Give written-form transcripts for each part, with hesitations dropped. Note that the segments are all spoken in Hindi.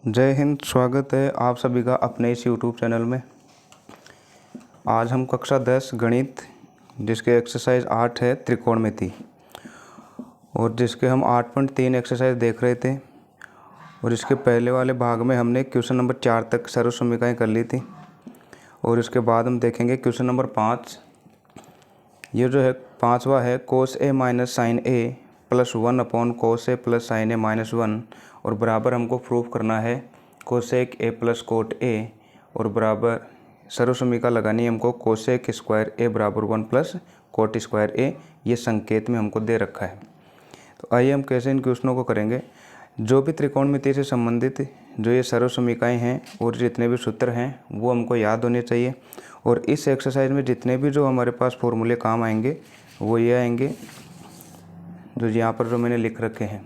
जय हिंद। स्वागत है आप सभी का अपने इस YouTube चैनल में। आज हम कक्षा 10 गणित जिसके एक्सरसाइज 8 है त्रिकोणमिति, और जिसके हम 8.3 एक्सरसाइज देख रहे थे। और इसके पहले वाले भाग में हमने क्वेश्चन नंबर 4 तक सर्वसमीकरण कर ली थी, और इसके बाद हम देखेंगे क्वेश्चन नंबर 5। ये जो है पाँचवा है कोस ए minus sign a plus 1 upon cos A plus sign A minus 1, और बराबर हमको प्रूफ करना है cosec A plus coat A, और बराबर सर्वसमीकरण लगानी है हमको कोसेक स्क्वायर ए बराबर 1 प्लस कोट स्क्वायर ए। ये संकेत में हमको दे रखा है। तो आइए हम कैसे इन क्वेश्चनों को करेंगे। जो भी त्रिकोणमिति से संबंधित जो ये सर्वसमीकरण हैं और जितने भी सूत्र हैं वो हमको याद होने चाहिए। और इस एक्सरसाइज में जितने भी जो हमारे पास फॉर्मूले काम आएंगे वो ये आएंगे जो यहाँ पर जो मैंने लिख रखे हैं।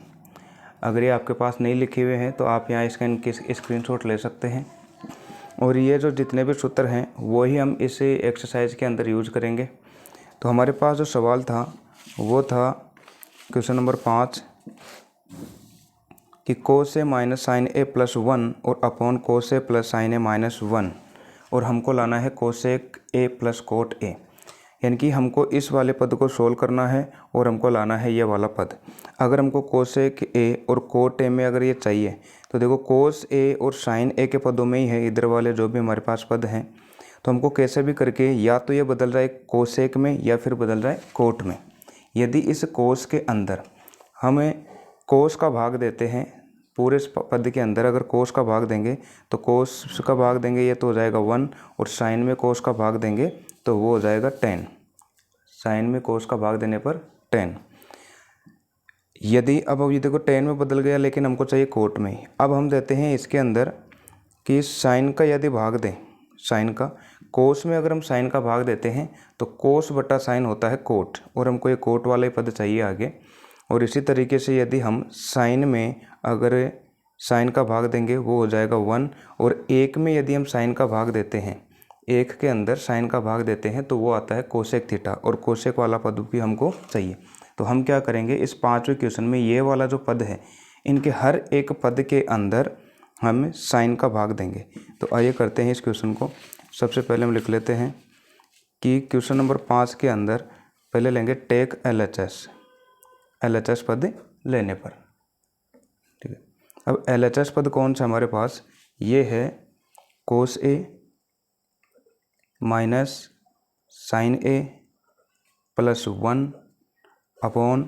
अगर ये आपके पास नहीं लिखे हुए हैं तो आप यहाँ इसका स्क्रीनशॉट ले सकते हैं। और ये जो जितने भी सूत्र हैं वो ही हम इस एक्सरसाइज के अंदर यूज करेंगे। तो हमारे पास जो सवाल था वो था क्वेश्चन नंबर 5 कि कोस ए माइनस साइन ए प्लस 1 और अपॉन कोस ए प्लस साइन ए माइनस 1, और हमको लाना है cosec A plus cot A. यानी कि हमको इस वाले पद को सोल्व करना है और हमको लाना है ये वाला पद। अगर हमको कोसेक ए और कोट ए में अगर ये चाहिए तो देखो कोस ए और साइन ए के पदों में ही है इधर वाले जो भी हमारे पास पद हैं। तो हमको कैसे भी करके या तो ये बदल रहा है कोसेक में या फिर बदल रहा है कोट में। यदि इस कोस के अंदर हमें कोस का भाग देते हैं, पूरे पद के अंदर अगर कोस का भाग देंगे तो कोस का भाग देंगे ये तो हो जाएगा 1, और साइन में कोस का भाग देंगे तो वो हो जाएगा 10। साइन में कोस का भाग देने पर 10। यदि अब ये देखो 10 में बदल गया, लेकिन हमको चाहिए कोट में ही। अब हम देते हैं इसके अंदर कि साइन का यदि भाग दें, साइन का कोस में अगर हम साइन का भाग देते हैं तो कोस बटा साइन होता है कोट, और हमको ये कोट वाला ही पद चाहिए आगे। और इसी तरीके से यदि हम साइन में अगर साइन का भाग देंगे वो हो जाएगा 1, और 1 में यदि हम साइन का भाग देते हैं, 1 के अंदर साइन का भाग देते हैं तो वो आता है कोसेक थीटा, और कोसेक वाला पद भी हमको चाहिए। तो हम क्या करेंगे, इस 5वें क्वेश्चन में ये वाला जो पद है इनके हर एक पद के अंदर हम साइन का भाग देंगे। तो आइए करते हैं इस क्वेश्चन को। सबसे पहले हम लिख लेते हैं कि क्वेश्चन नंबर 5 के अंदर पहले लेंगे टेक LHS पद लेने पर। ठीक है, अब LHS पद कौन सा हमारे पास, ये है कोस ए minus sign a plus 1 upon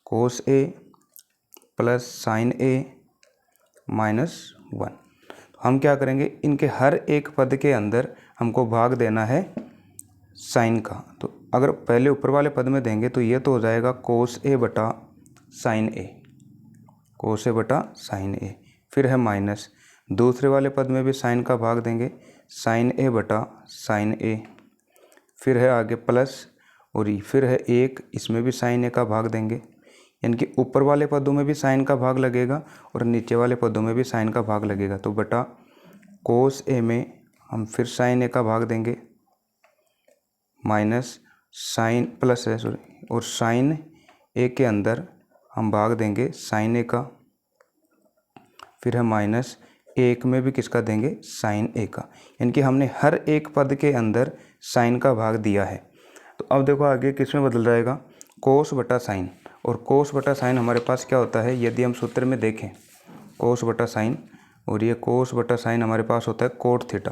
cos A plus sign A minus 1। हम क्या करेंगे, इनके हर एक पद के अंदर हमको भाग देना है साइन का। तो अगर पहले ऊपर वाले पद में देंगे तो ये तो हो जाएगा कोस ए बटा साइन ए, कोस ए बटा साइन ए। फिर है माइनस, दूसरे वाले पद में भी साइन का भाग देंगे साइन ए बटा साइन ए। फिर है आगे प्लस, और फिर है 1, इसमें भी साइन ए का भाग देंगे। यानी कि ऊपर वाले पदों में भी साइन का भाग लगेगा और नीचे वाले पदों में भी साइन का भाग लगेगा। तो बटा कोस ए में हम फिर साइन ए का भाग देंगे माइनस साइन प्लस है सॉरी, और साइन ए के अंदर हम भाग देंगे साइन ए का। फिर है माइनस 1 में भी किसका देंगे, साइन ए का। यानी कि हमने हर एक पद के अंदर साइन का भाग दिया है। तो अब देखो आगे किस में बदल जाएगा, कोस बटा साइन। और कोस बटा साइन हमारे पास क्या होता है, यदि हम सूत्र में देखें कोस बटा साइन, और ये कोस बटा साइन हमारे पास होता है कोट थीटा।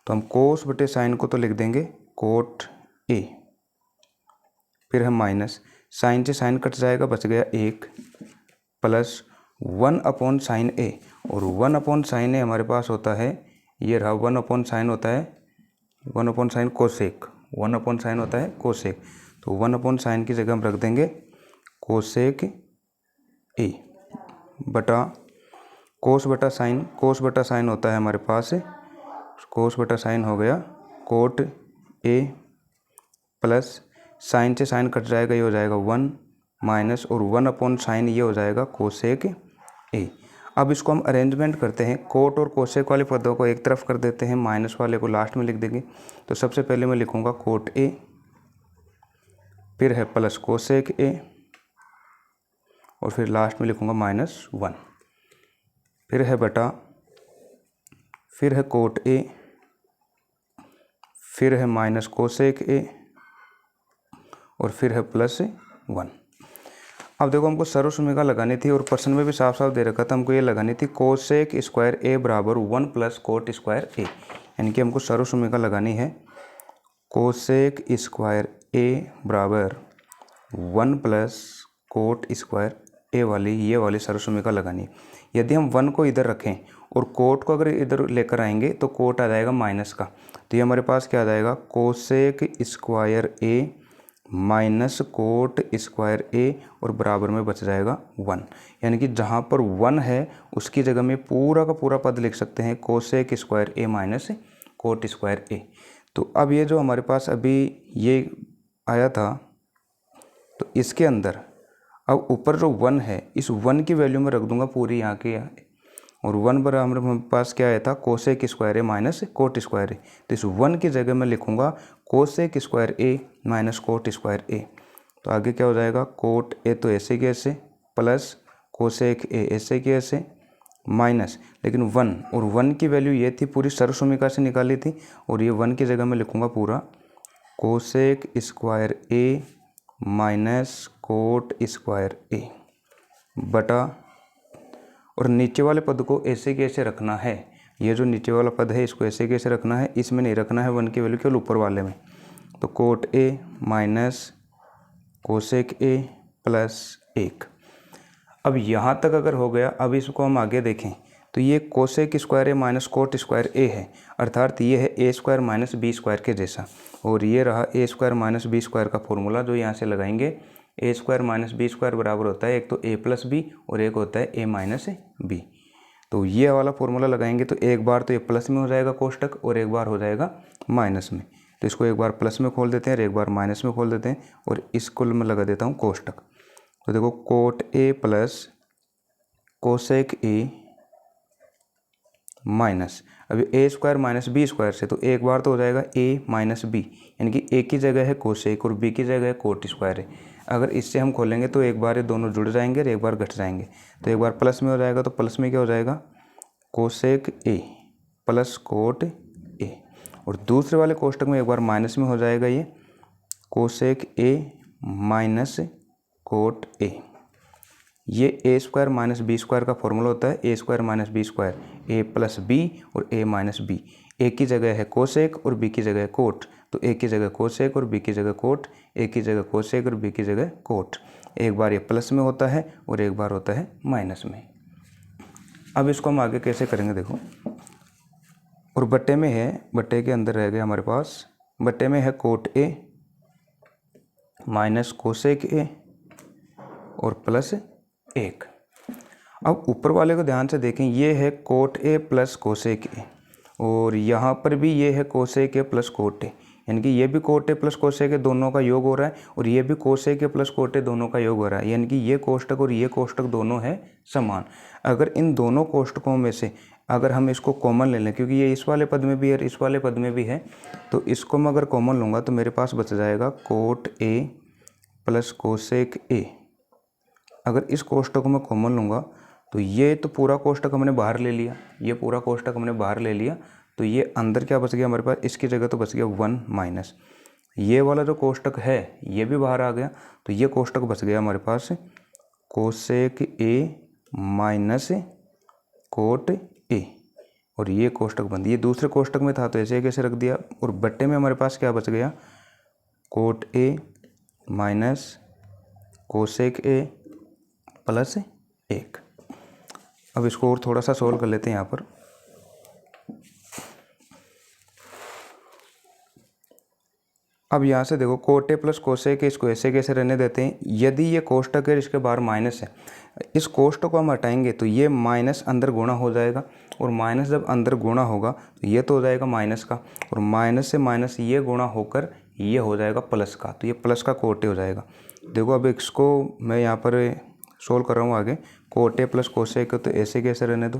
तो हम कोस बटे साइन को तो लिख देंगे कोट ए। फिर हम माइनस साइन से साइन कट जाएगा, बच गया 1, प्लस 1 अपॉन साइन ए। और 1 अपॉन साइन ए हमारे पास होता है, ये रहा 1 अपॉन साइन होता है 1 upon sine cosec, 1 upon sine होता है कोसेक। तो 1 अपॉन साइन की जगह हम रख देंगे कोसेक ए बटा कोस बटा साइन। कोस बटा साइन होता है हमारे पास, कोस बटा साइन हो गया कोट ए, प्लस साइन से साइन कट जाएगा, ये हो जाएगा 1 माइनस, और 1 अपॉन साइन ये हो जाएगा कोसेक ए। अब इसको हम अरेंजमेंट करते हैं, कोट और कोसेक वाले पदों को एक तरफ कर देते हैं, माइनस वाले को लास्ट में लिख देंगे। तो सबसे पहले मैं लिखूँगा कोट ए, फिर है प्लस कोसेक ए, और फिर लास्ट में लिखूँगा -1। फिर है बटा, फिर है कोट ए, फिर है माइनस कोसेक ए और फिर है प्लस 1। अब देखो हमको सर्वसुमिका लगानी थी और प्रश्न में भी साफ साफ दे रखा था हमको ये लगानी थी कोसेक स्क्वायर ए बराबर 1 प्लस कोट स्क्वायर ए, यानी कि हमको सर्वसुमिका लगानी है कोसेक स्क्वायर ए बराबर 1 प्लस कोट स्क्वायर ए वाली, ये वाली सर्वसुमिका लगानी है। यदि हम 1 को इधर रखें और कोट को अगर इधर लेकर आएंगे तो कोट आ जाएगा माइनस का, तो ये हमारे पास क्या आ जाएगा कोसेक स्क्वायर ए माइनस कोट स्क्वायर ए और बराबर में बच जाएगा 1, यानी कि जहाँ पर 1 है उसकी जगह में पूरा का पूरा पद लिख सकते हैं कोसेक स्क्वायर ए माइनस कोट स्क्वायर ए। तो अब ये जो हमारे पास अभी ये आया था, तो इसके अंदर अब ऊपर जो 1 है इस 1 की वैल्यू में रख दूंगा पूरी यहाँ के और 1 बराबर हमारे पास क्या आया था कोसेक स्क्वायर ए माइनस कोट स्क्वायर ए, तो इस 1 की जगह मैं लिखूंगा कोसेक स्क्वायर ए माइनस कोट स्क्वायर ए। तो आगे क्या हो जाएगा कोट ए तो ऐसे के ऐसे प्लस कोसेक ए ऐसे के ऐसे माइनस, लेकिन 1 और 1 की वैल्यू ये थी पूरी सर्वसुमिका से निकाली थी और ये 1 की जगह मैं लिखूंगा पूरा कोसेक स्क्वायर ए माइनस कोट स्क्वायर ए बटा, और नीचे वाले पद को ऐसे कैसे रखना है, ये जो नीचे वाला पद है इसको ऐसे कैसे रखना है, इसमें नहीं रखना है 1 की वैल्यू केवल ऊपर वाले में। तो cot A minus cosec A plus 1। अब यहाँ तक अगर हो गया, अब इसको हम आगे देखें तो ये कोसेक स्क्वायर ए माइनस कोट स्क्वायर ए है, अर्थात ये है A square minus b square के जैसा, और ये रहा ए स्क्वायर माइनस बी स्क्वायर का फॉर्मूला जो यहाँ से लगाएंगे। ए स्क्वायर माइनस बी स्क्वायर बराबर होता है एक तो ए प्लस बी और एक होता है ए माइनस बी। तो ये वाला फॉर्मूला लगाएंगे तो एक बार तो ये प्लस में हो जाएगा कोष्टक और एक बार हो जाएगा माइनस में, तो इसको एक बार प्लस में खोल देते हैं और एक बार माइनस में खोल देते हैं और इस कुल में लगा देता हूँ कोष्टक। तो देखो cot A plus cosec A minus, अभी ए स्क्वायर माइनस बी स्क्वायर से तो एक बार तो हो जाएगा ए माइनस बी, यानी कि ए की जगह है कोसेक और बी की जगह है कोट स्क्वायर है। अगर इससे हम खोलेंगे तो एक बार ये दोनों जुड़ जाएंगे और एक बार घट जाएंगे, तो एक बार प्लस में हो जाएगा तो प्लस में क्या हो जाएगा cosec A plus coat A, और दूसरे वाले कोष्टक में एक बार माइनस में हो जाएगा ये कोसेक ए माइनस कोट ए। ये ए स्क्वायर माइनस बी स्क्वायर का फॉर्मूला होता है A square minus b square A plus B और ए माइनस बी। ए की जगह है कोसेक और बी की जगह है कोट, तो ए की जगह कोसेक और बी की जगह कोट, ए की जगह कोसेक और बी की जगह कोट। एक बार ये प्लस में होता है और एक बार होता है माइनस में। अब इसको हम आगे कैसे करेंगे देखो, और बट्टे में है, बट्टे के अंदर रह गया हमारे पास, बट्टे में है कोट ए माइनस कोसेक ए और प्लस 1। अब ऊपर वाले को ध्यान से देखें, ये है कोट ए प्लस कोसेक ए और यहाँ पर भी ये है cosec A plus cot A, यानी कि ये भी कोट ए प्लस कोसेक ए दोनों का योग हो रहा है और ये भी cosec A plus cot A दोनों का योग हो रहा है, यानी कि ये कोष्टक और ये कोष्टक दोनों है समान। अगर इन दोनों कोष्टकों में से अगर हम इसको कॉमन ले लें, क्योंकि ये इस वाले पद में भी है और इस वाले पद में भी है, तो इसको मैं अगर कॉमन लूँगा तो मेरे पास बच जाएगा कोट ए प्लस कोसेक ए। अगर इस कोष्टक को मैं कॉमन लूँगा तो ये तो पूरा कोष्टक हमने बाहर ले लिया, ये पूरा कोष्टक हमने बाहर ले लिया, तो ये अंदर क्या बच गया हमारे पास, इसकी जगह तो बच गया 1 माइनस, ये वाला जो कोष्टक है ये भी बाहर आ गया, तो ये कोष्टक बच गया हमारे पास cosec A minus cot A, और ये कोष्टक बंद, ये दूसरे कोष्टक में था तो ऐसे कैसे रख दिया, और बट्टे में हमारे पास क्या बच गया cot A minus cosec A plus 1। अब इसको और थोड़ा सा सोल्व कर लेते हैं यहाँ पर। अब यहाँ से देखो कोट ए प्लस कोसेक, इसको ऐसे कैसे रहने देते हैं, यदि ये कोष्टक है इसके बाहर माइनस है, इस कोष्टक को हम हटाएंगे तो ये माइनस अंदर गुणा हो जाएगा, और माइनस जब अंदर गुणा होगा तो ये तो हो जाएगा माइनस का, और माइनस से माइनस ये गुणा होकर ये हो जाएगा प्लस का, तो ये प्लस का कोट ए हो जाएगा। देखो अब इसको मैं यहाँ पर सोल्व कर रहा हूँ आगे, कोट ए प्लस कोसेक तो ऐसे कैसे रहने दो,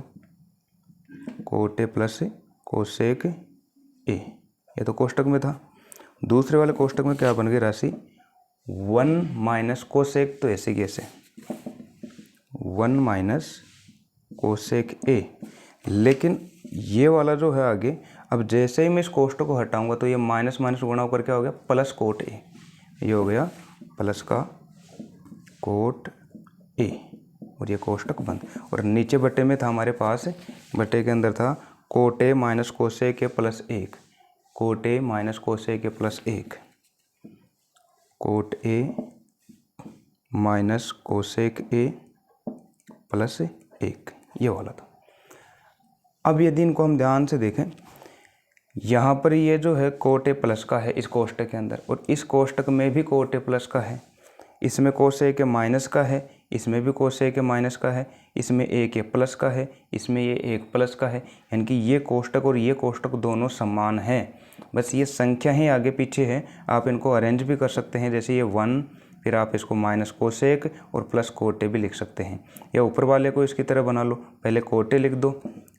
कोट ए प्लस कोसेक ए, ये तो कोष्टक में था। दूसरे वाले कोष्टक में क्या बन गई राशि 1 माइनस कोसेक, तो ऐसे कैसे 1 माइनस कोसेक ए। लेकिन ये वाला जो है आगे, अब जैसे ही मैं इस कोष्टक को हटाऊंगा तो ये माइनस माइनस गुणा होकर क्या हो गया, प्लस कोट ए। ये हो गया प्लस का कोट ए और ये कोष्टक बंद। और नीचे बटे में था हमारे पास, बटे के अंदर था cot A minus cosec A plus 1, cot A minus cosec A plus 1, cot A minus cosec A plus 1, ये वाला था। अब यदि इनको हम ध्यान से देखें, यहाँ पर ये जो है कोट ए प्लस का है इस कोष्टक के अंदर, और इस कोष्टक में भी कोट ए प्लस का है, इसमें कोसेक ए माइनस का है, इसमें भी कोसेक ए माइनस का है, इसमें एक ए प्लस का है, इसमें ये एक प्लस का है। यानी कि ये कोष्टक और ये कोष्टक दोनों समान हैं, बस ये संख्या ही आगे पीछे है। आप इनको अरेंज भी कर सकते हैं, जैसे ये 1, फिर आप इसको माइनस कोसेक और प्लस कोट ए भी लिख सकते हैं, या ऊपर वाले को इसकी तरह बना लो। पहले कोट ए लिख दो,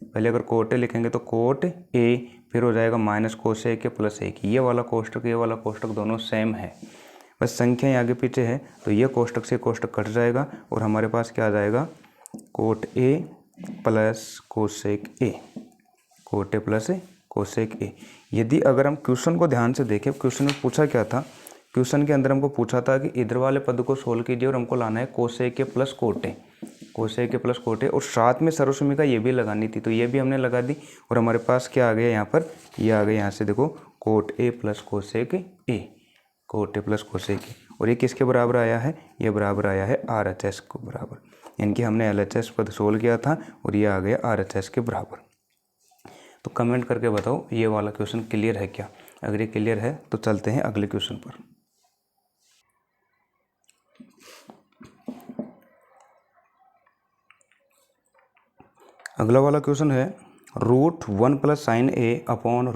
पहले अगर कोट ए लिखेंगे तो कोट ए, फिर हो जाएगा माइनस कोसेक ए प्लस 1। ये वाला कोष्टक ये वाला कोष्टक दोनों सेम है, बस संख्या ही आगे पीछे है। तो ये कोष्टक से कोष्टक कट जाएगा और हमारे पास क्या आ जाएगा, cot A plus cosec A, cot A plus cosec ए। यदि अगर हम क्वेश्चन को ध्यान से देखें, क्वेश्चन में पूछा क्या था, क्वेश्चन के अंदर हमको पूछा था कि इधर वाले पद को सोल्व कीजिए और हमको लाना है cosec A plus cot A, cosec A plus coat A, और साथ में सर्वसम्मिका ये भी लगानी थी, तो ये भी हमने लगा दी। और हमारे पास क्या आ गया यहाँ पर, ये आ गया यहाँ से देखो cot A plus cosec A, cot A plus cosec ए। और ये किसके बराबर आया है, ये बराबर आया है RHS को बराबर, यानी कि हमने LHS पद सोल्व किया था और ये आ गया RHS के बराबर। तो कमेंट करके बताओ ये वाला क्वेश्चन क्लियर है क्या। अगर ये क्लियर है तो चलते हैं अगले क्वेश्चन पर। अगला वाला क्वेश्चन है रूट 1 प्लस साइन ए अपॉन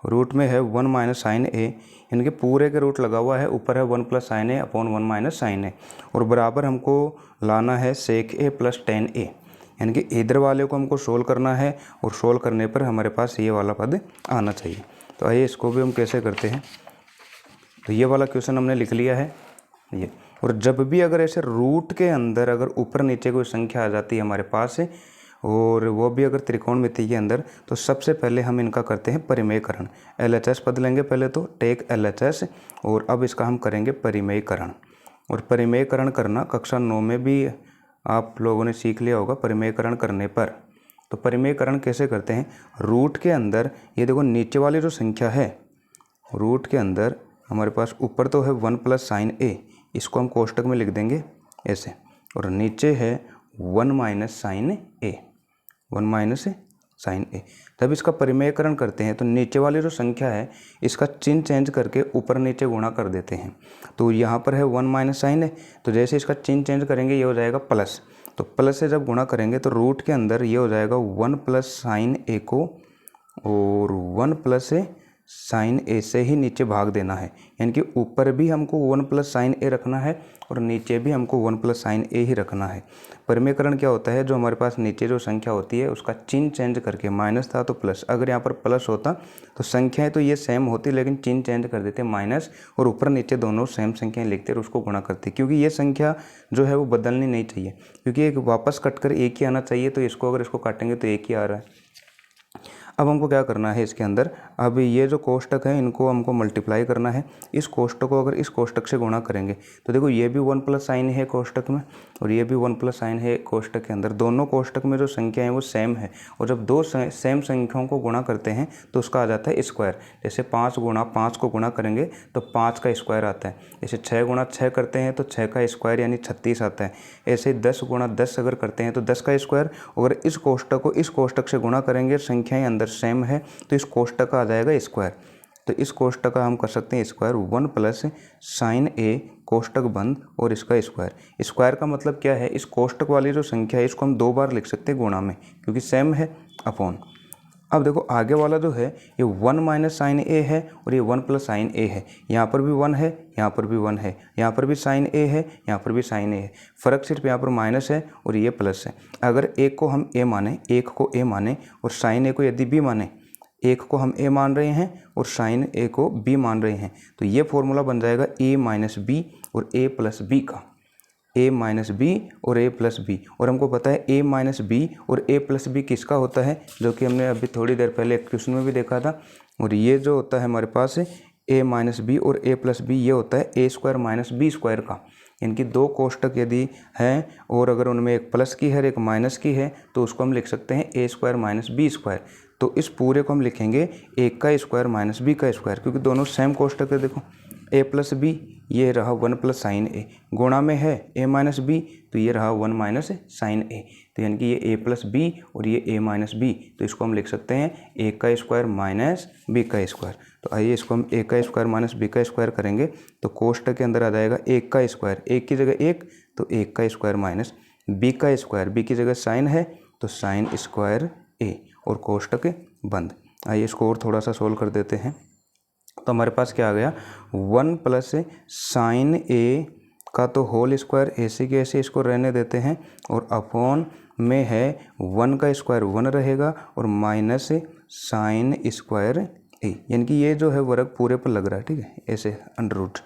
रूट में है 1 माइनस साइन ए, यानी कि पूरे के रूट लगा हुआ है, ऊपर है 1 प्लस साइन ए अपॉन 1 माइनस साइन ए, और बराबर हमको लाना है सेक ए प्लस टेन ए, यानी कि इधर वाले को हमको सोल्व करना है, और सोल्व करने पर हमारे पास ये वाला पद आना चाहिए। तो आइए इसको भी हम कैसे करते हैं। तो ये वाला क्वेश्चन हमने लिख लिया है ये, और जब भी अगर ऐसे रूट के अंदर अगर ऊपर नीचे कोई संख्या आ जाती है हमारे पास, और वो भी अगर त्रिकोणमिति के अंदर, तो सबसे पहले हम इनका करते हैं परिमेयकरण। LHS पद लेंगे पहले तो, टेक LHS, और अब इसका हम करेंगे परिमेयकरण। और परिमेयकरण करना कक्षा 9 में भी आप लोगों ने सीख लिया होगा परिमेयकरण करने पर। तो परिमेयकरण कैसे करते हैं, रूट के अंदर ये देखो नीचे वाली जो संख्या है, रूट के अंदर हमारे पास ऊपर तो है 1 प्लस साइन ए, इसको हम कोष्टक में लिख देंगे ऐसे, और नीचे है 1 माइनस साइन ए, 1 माइनस साइन ए। तब इसका परिमेयकरण करते हैं तो नीचे वाली जो संख्या है इसका चिन्ह चेंज करके ऊपर नीचे गुणा कर देते हैं। तो यहाँ पर है 1 माइनस साइन ए, तो जैसे इसका चिन्ह चेंज करेंगे ये हो जाएगा प्लस, तो प्लस से जब गुणा करेंगे तो रूट के अंदर ये हो जाएगा 1 प्लस साइन ए को और 1 प्लस साइन ए से ही नीचे भाग देना है, यानी कि ऊपर भी हमको 1 प्लस साइन ए रखना है और नीचे भी हमको 1 प्लस साइन ए ही रखना है। परिमेयकरण क्या होता है, जो हमारे पास नीचे जो संख्या होती है उसका चिन्ह चेंज करके, माइनस था तो प्लस, अगर यहाँ पर प्लस होता तो संख्याएं तो ये सेम होती, लेकिन चिन्ह चेंज कर देते माइनस, और ऊपर नीचे दोनों सेम संख्याएं लिखते और उसको गुणा करते, क्योंकि ये संख्या जो है वो बदलनी नहीं चाहिए, क्योंकि एक वापस कटकर एक ही आना चाहिए। तो इसको अगर इसको काटेंगे तो एक ही आ रहा है। अब हमको क्या करना है इसके अंदर, अब ये जो कोष्टक है इनको हमको मल्टीप्लाई करना है। इस कोष्टक को अगर इस कोष्टक से गुणा करेंगे तो देखो ये भी 1 प्लस साइन है कोष्टक में, और ये भी 1 प्लस साइन है कोष्टक के अंदर। दोनों कोष्टक में जो संख्या है वो सेम है, और जब दो सेम संख्याओं को गुणा करते हैं तो उसका आ जाता है स्क्वायर। जैसे 5 गुणा 5 को गुणा करेंगे तो 5 का स्क्वायर आता है। जैसे 6 गुणा 6 करते हैं तो 6 का स्क्वायर यानी 36 आता है। ऐसे 10 गुणा 10 अगर करते हैं तो 10 का स्क्वायर। अगर इस कोष्टक को इस कोष्टक से गुणा करेंगे, संख्याएं अंदर सेम है, तो इस कोष्टक का आ जाएगा स्क्वायर। तो इस कोष्टक का हम कर सकते हैं स्क्वायर, 1 प्लस साइन ए कोष्टक बंद और इसका स्क्वायर। स्क्वायर का मतलब क्या है, इस कोष्टक वाली जो संख्या है इसको हम 2 बार लिख सकते हैं गुणा में, क्योंकि सेम है, अपॉन। अब देखो आगे वाला जो है ये 1 माइनस साइन ए है और ये 1 प्लस साइन ए है। यहाँ पर भी 1 है, यहाँ पर भी 1 है, यहाँ पर भी साइन ए है, यहाँ पर भी साइन ए है। फ़र्क सिर्फ यहाँ पर माइनस है और ये प्लस है। अगर एक को हम ए माने, एक को ए माने और साइन ए को यदि बी माने, एक को हम ए मान रहे हैं और साइन ए को बी मान रहे हैं, तो ये फॉर्मूला बन जाएगा ए माइनस बी और ए प्लस बी का। a माइनस बी और a प्लस बी, और हमको पता है a माइनस बी और a प्लस बी किसका होता है, जो कि हमने अभी थोड़ी देर पहले एक क्वेश्चन में भी देखा था। और ये जो होता है हमारे पास a माइनस बी और a प्लस बी, ये होता है a square minus b square का। इनकी दो कोष्टक यदि हैं और अगर उनमें एक प्लस की है और एक माइनस की है तो उसको हम लिख सकते हैं a square minus b square. तो इस पूरे को हम लिखेंगे a का स्क्वायर माइनस बी का स्क्वायर, क्योंकि दोनों सेम कोष्टक है। देखो a प्लस बी, ये रहा 1 प्लस साइन ए, गुणा में है a माइनस बी, तो ये रहा 1 माइनस साइन ए। तो यानी कि ये a प्लस बी और ये a माइनस बी, तो इसको हम लिख सकते हैं a का स्क्वायर माइनस b का स्क्वायर। तो आइए इसको हम a का स्क्वायर माइनस b का स्क्वायर करेंगे तो कोष्टक के अंदर आ जाएगा 1 का स्क्वायर, 1 की जगह 1, तो 1 का स्क्वायर माइनस b का स्क्वायर, b की जगह साइन है तो साइन स्क्वायर a, और कोष्टक बंद। आइए इसको और थोड़ा सा सोल्व कर देते हैं। तो हमारे पास क्या आ गया, 1 प्लस साइन ए का तो होल स्क्वायर ऐसे के ऐसे इसको रहने देते हैं, और अपॉन में है 1 का स्क्वायर 1 रहेगा और माइनस साइन स्क्वायर ए, यानी कि ये जो है वर्ग पूरे पर लग रहा है, ठीक है, ऐसे अंडर रूट।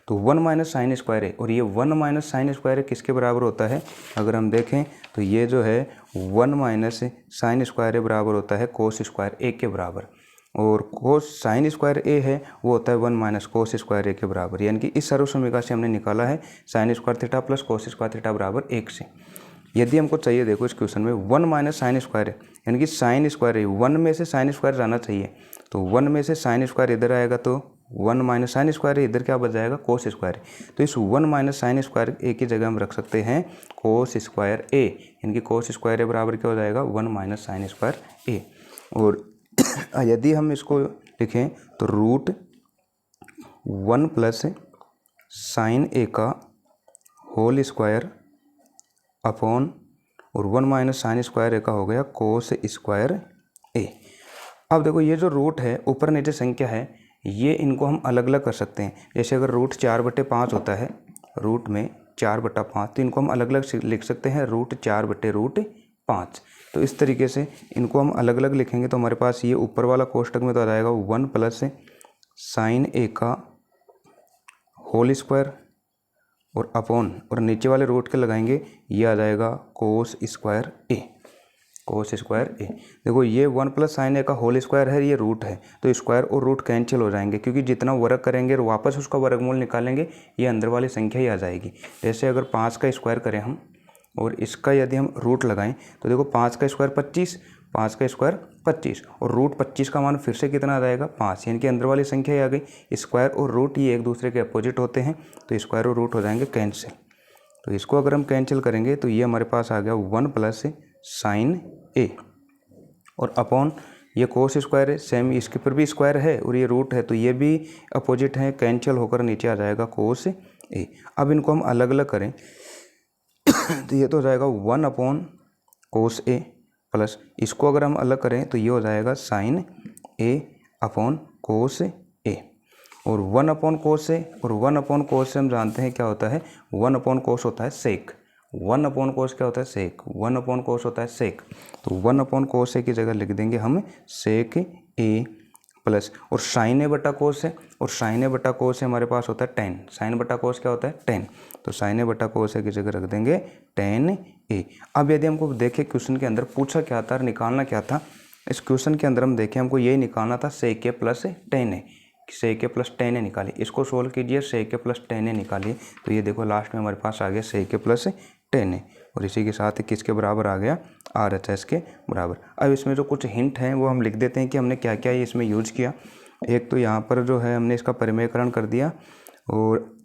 तो 1 माइनस साइन स्क्वायर है, और ये 1 माइनस साइन स्क्वायर किसके बराबर होता है, अगर हम देखें तो ये जो है 1 माइनस साइन स्क्वायर बराबर होता है कोस स्क्वायर ए के बराबर, और कोस साइन स्क्वायर ए है वो होता है 1 माइनस कोस स्क्वायर ए के बराबर। यानी कि इस सर्वसमीकरण से हमने निकाला है sign square theta plus cos square theta बराबर 1 से। यदि हमको चाहिए, देखो इस क्वेश्चन में 1 माइनस साइन स्क्वायर है, यानी कि साइन स्क्वायर है, 1 में से साइन स्क्वायर जाना चाहिए, तो 1 में से साइन स्क्वायर इधर आएगा तो 1 माइनस साइन स्क्वायर है, इधर क्या बच जाएगा कोस स्क्वायर। तो इस 1 माइनस साइन स्क्वायर ए की जगह हम रख सकते हैं कोस स्क्वायर ए, यानी कि कोस स्क्वायर ए बराबर क्या हो जाएगा 1 माइनस साइन स्क्वायर ए। और यदि हम इसको लिखें तो रूट 1 प्लस साइन ए का होल स्क्वायर अपॉन और 1 माइनस साइन स्क्वायर ए का हो गया कोस स्क्वायर ए। अब देखो ये जो रूट है ऊपर नीचे संख्या है, ये इनको हम अलग अलग कर सकते हैं। जैसे अगर रूट 4/5 होता है, रूट में 4/5, तो इनको हम अलग अलग लिख सकते हैं रूट 4/5। तो इस तरीके से इनको हम अलग अलग लिखेंगे तो हमारे पास ये ऊपर वाला कोष्टक में तो आ जाएगा 1 प्लस साइन ए का होल स्क्वायर और अपॉन, और नीचे वाले रूट के लगाएंगे ये आ जाएगा कोस स्क्वायर ए, कोस स्क्वायर ए। देखो ये 1 प्लस साइन ए का होल स्क्वायर है, ये रूट है, तो स्क्वायर और रूट कैंसिल हो जाएंगे, क्योंकि जितना वर्ग करेंगे और वापस उसका वर्गमूल निकालेंगे ये अंदर वाली संख्या ही आ जाएगी। जैसे अगर 5 का स्क्वायर करें हम और इसका यदि हम रूट लगाएं तो देखो 5 का स्क्वायर 25, 5 का स्क्वायर 25, और रूट 25 का मान फिर से कितना आ जाएगा 5, यानी कि अंदर वाली संख्या ही आ गई। स्क्वायर और रूट ये एक दूसरे के अपोजिट होते हैं, तो स्क्वायर और रूट हो जाएंगे कैंसिल। तो इसको अगर हम कैंसिल करेंगे तो ये हमारे पास आ गया 1 प्लस साइन ए, और अपॉन ये कोस स्क्वायर है, सेम इसके पर भी स्क्वायर है और ये रूट है, तो ये भी अपोजिट है, कैंसिल होकर नीचे आ जाएगा कोस ए। अब इनको हम अलग अलग करें तो ये तो हो जाएगा 1 अपॉन कोस ए, प्लस इसको अगर हम अलग करें तो ये हो जाएगा साइन ए अपॉन कोस ए, और 1 अपॉन कोस ए, और 1 अपॉन कोस से हम जानते हैं क्या होता है, 1 अपॉन कोस होता है सेक, 1 अपॉन कोस क्या होता है सेक, 1 अपॉन कोस होता है सेक। तो 1 अपॉन कोस ए की जगह लिख देंगे हम सेक ए, प्लस और साइन ए बटा कोस है, और साइन ए बटा कोस हमारे पास होता है 10, साइन बटा कोस क्या होता है 10, तो साइन ए बटा कोस ए की जगह रख देंगे 10 ए। अब यदि हमको देखें क्वेश्चन के अंदर पूछा क्या था, निकालना क्या था, इस क्वेश्चन के अंदर हम देखें हमको यही निकालना था सेक ए प्लस 10 ए, सेक ए प्लस 10 ए निकालिए, इसको सोल्व कीजिए, सेक ए प्लस 10 ए निकालिए, तो ये देखो लास्ट में हमारे पास आ गया सेक ए प्लस 10 ए, और इसी के साथ किसके बराबर आ गया RHS के बराबर। अब इसमें जो कुछ हिंट हैं वो हम लिख देते हैं कि हमने क्या क्या इसमें यूज किया। एक तो यहाँ पर जो है हमने इसका परिमेयकरण कर दिया, और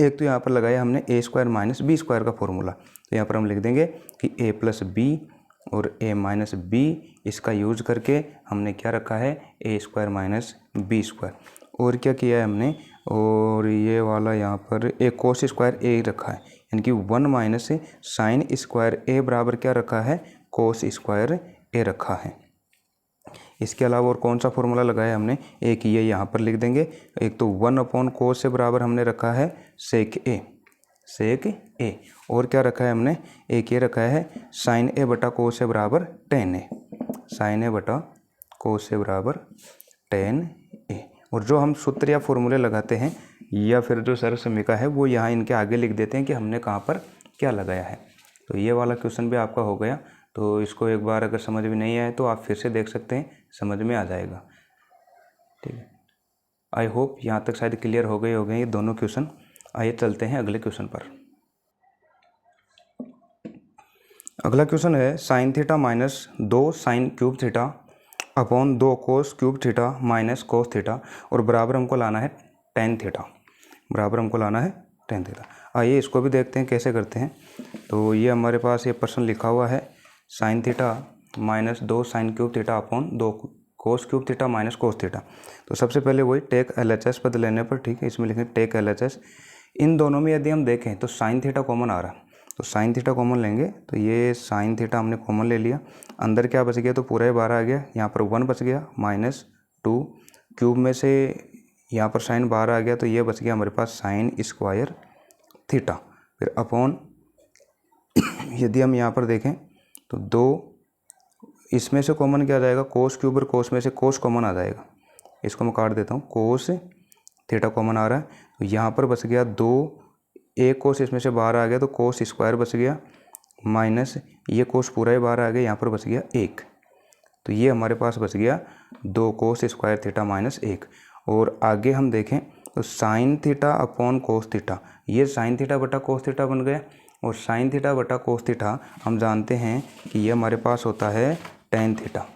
एक तो यहाँ पर लगाया हमने ए स्क्वायर माइनस बी स्क्वायर का फॉर्मूला, तो यहाँ पर हम लिख देंगे कि ए प्लस बी और ए माइनस बी, इसका यूज करके हमने क्या रखा है A square minus b square. और क्या किया है हमने, और ये वाला यहाँ पर ए कोस स्क्वायर ए रखा है, यानी कि 1 माइनस साइन स्क्वायर ए बराबर क्या रखा है कोस स्क्वायर ए रखा है। इसके अलावा और कौन सा फॉर्मूला लगाया हमने, एक ये यहाँ पर लिख देंगे, एक तो 1 अपॉन कोस से बराबर हमने रखा है सेक ए, सेक ए, और क्या रखा है हमने, एक ये रखा है साइन ए बटा कोस से बराबर 10 ए, साइन ए बटा कोस से बराबर 10 ए, और जो हम सूत्र या फॉर्मूले लगाते हैं या फिर जो सर्व समीकरण है वो यहाँ इनके आगे लिख देते हैं कि हमने कहाँ पर क्या लगाया है। तो ये वाला क्वेश्चन भी आपका हो गया। तो इसको एक बार अगर समझ में नहीं आए तो आप फिर से देख सकते हैं, समझ में आ जाएगा। ठीक है, आई होप यहाँ तक शायद क्लियर हो गए ये दोनों क्वेश्चन। आइए चलते हैं अगले क्वेश्चन पर। अगला क्वेश्चन है sine theta minus 2 sine cube theta upon 2 cos cube theta minus cos theta और बराबर हमको लाना है टेन थीटा। बराबर हमको लाना है टेन थीटा। आइए इसको भी देखते हैं कैसे करते हैं। तो ये हमारे पास ये प्रश्न लिखा हुआ है sine theta minus 2 sine cube theta upon 2 cos cube theta minus cos theta. तो सबसे पहले वही टेक LHS पद लेने पर, ठीक है, इसमें लिखें टेक LHS। इन दोनों में यदि हम देखें तो साइन थीटा कॉमन आ रहा है, तो साइन थीटा कॉमन लेंगे। तो ये साइन थीटा हमने कॉमन ले लिया, अंदर क्या बच गया, तो पूरा ही 12 आ गया, यहाँ पर 1 बच गया माइनस 2 क्यूब में से यहाँ पर साइन 12 आ गया, तो ये बच गया हमारे पास साइन स्क्वायर थीटा। फिर अपॉन यदि हम यहाँ पर देखें तो 2 इसमें से कॉमन क्या आ जाएगा, कोस क्यूब और कोस में से कोस कॉमन आ जाएगा। इसको मैं काट देता हूँ, कोस थीटा कॉमन आ रहा है, तो यहाँ पर बच गया 2, एक कोस इसमें से 12 आ गया तो कोस स्क्वायर बच गया माइनस ये कोस पूरा ही 12 आ गया, यहाँ पर बच गया 1। तो ये हमारे पास बच गया 2 कोस स्क्वायर थीटा माइनस 1। और आगे हम देखें तो sine theta upon cos theta, ये साइन थीटा बटा कोस थीटा बन गया। और साइन थीटा बटा कोस थीटा हम जानते हैं कि ये हमारे पास होता है टेन थीटा।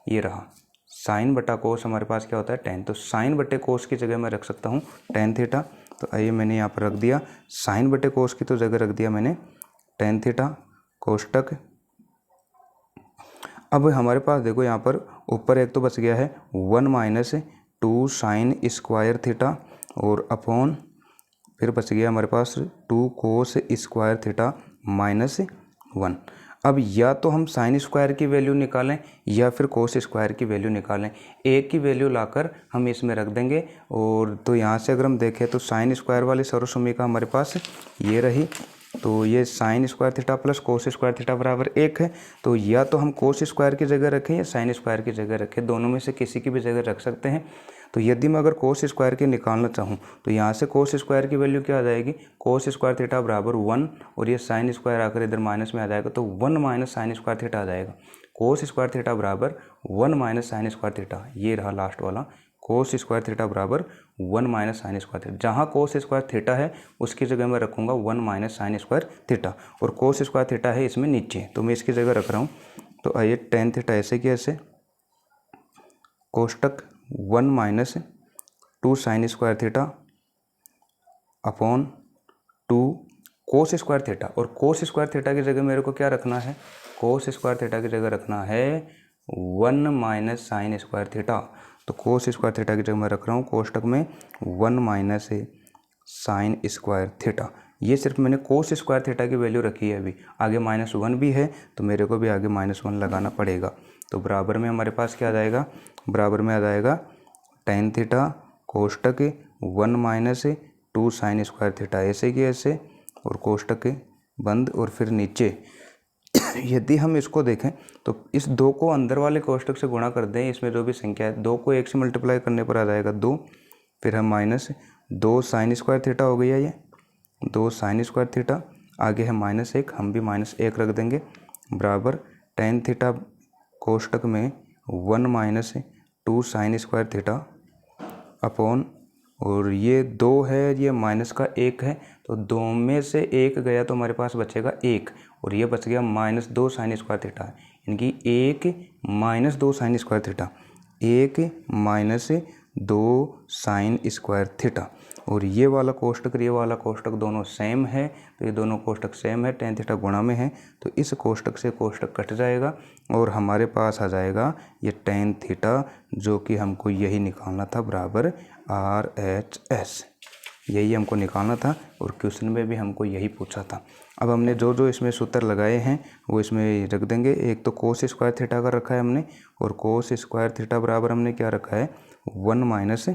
ये रहा साइन बटा कोस हमारे पास क्या होता है टेन। तो साइन बटे कोस की जगह मैं रख सकता हूँ टेन थीटा। तो आइए मैंने यहाँ पर रख दिया साइन बटे कोस की तो जगह रख दिया मैंने टेन थीटा कोष्टक। अब हमारे पास देखो यहाँ पर ऊपर एक तो बच गया है 1 माइनस 2 साइन स्क्वायर थीटा और अपॉन फिर बच गया हमारे पास 2 कोस स्क्वायर थीटा माइनस 1। अब या तो हम साइन स्क्वायर की वैल्यू निकालें या फिर कोस स्क्वायर की वैल्यू निकालें, एक की वैल्यू लाकर हम इसमें रख देंगे। और तो यहाँ से अगर हम देखें तो साइन स्क्वायर वाली सर्व समीकरण हमारे पास ये रही, तो ये sign square theta plus cos square theta बराबर 1 है। तो या तो हम कोस स्क्वायर की जगह रखें या साइन स्क्वायर की जगह रखें, दोनों में से किसी की भी जगह रख सकते हैं। तो यदि मैं अगर कोस स्क्वायर की निकालना चाहूँ तो यहाँ से कोस स्क्वायर की वैल्यू क्या आ जाएगी, कोस स्क्वायर थीटा बराबर 1 और ये साइन स्क्वायर आकर इधर माइनस में आ जाएगा, तो 1 माइनस साइन स्क्वायर थीटा आ जाएगा। कोस स्क्वायर थीटा बराबर 1 माइनस साइन स्क्वायर थीटा, ये रहा लास्ट वाला कोस स्क्वायर थीटा बराबर 1 माइनस साइन स्क्वायर थीटा। जहाँ कोस स्क्वायर थीटा है उसकी जगह मैं रखूँगा 1 माइनस साइन स्क्वायर थीटा और कोस स्क्वायर थीटा है इसमें नीचे, तो मैं इसकी जगह रख रहा हूँ। तो आइए टेन थीटा ऐसे कि ऐसे कोष्टक 1 minus 2 sine square theta upon 2 cos square theta. और कोस स्क्वायर थीटा की जगह मेरे को क्या रखना है, कोस स्क्वायर थीटा की जगह रखना है 1 माइनस साइन स्क्वायर थीटा। तो कोस स्क्वायर थीटा की जगह मैं रख रहा हूँ कोष्टक में 1 माइनस साइन स्क्वायर थीटा। ये सिर्फ मैंने कोस स्क्वायर थीटा की वैल्यू रखी है, अभी आगे -1 भी है तो मेरे को भी आगे -1 लगाना पड़ेगा। तो बराबर में हमारे पास क्या आ जाएगा, बराबर में आ जाएगा टेन थीटा कोष्टक 1 माइनस 2 साइन स्क्वायर थीटा ऐसे कि ऐसे और कोष्टक बंद। और फिर नीचे यदि हम इसको देखें तो इस 2 को अंदर वाले कोष्टक से गुणा कर दें, इसमें जो भी संख्या है 2 को 1 से मल्टीप्लाई करने पर आ जाएगा 2, फिर हम माइनस 2 साइन स्क्वायर थीटा हो गया, ये 2 साइन स्क्वायर थीटा, आगे है -1, हम भी -1 रख देंगे बराबर टेन थीटा कोष्टक में 1 minus 2 sine square theta upon और ये 2 है, ये माइनस का 1 है, तो 2 में से 1 गया तो हमारे पास बचेगा 1 और ये बच गया -2 साइन स्क्वायर थीटा, यानी कि 1 minus 2 sine square theta, 1 minus 2 sine square theta. और ये वाला कोष्टक ये वाला कोष्टक दोनों सेम है, तो ये दोनों कोष्टक सेम है, टेन थीटा गुणा में है, तो इस कोष्टक से कोष्टक कट जाएगा और हमारे पास आ जाएगा ये टेन थीटा, जो कि हमको यही निकालना था बराबर RHS, यही हमको निकालना था और क्वेश्चन में भी हमको यही पूछा था। अब हमने जो जो इसमें सूत्र लगाए हैं वो इसमें रख देंगे। एक तो कोस स्क्वायर थीटा का रखा है हमने, और कोस स्क्वायर थीटा बराबर हमने क्या रखा है 1 माइनस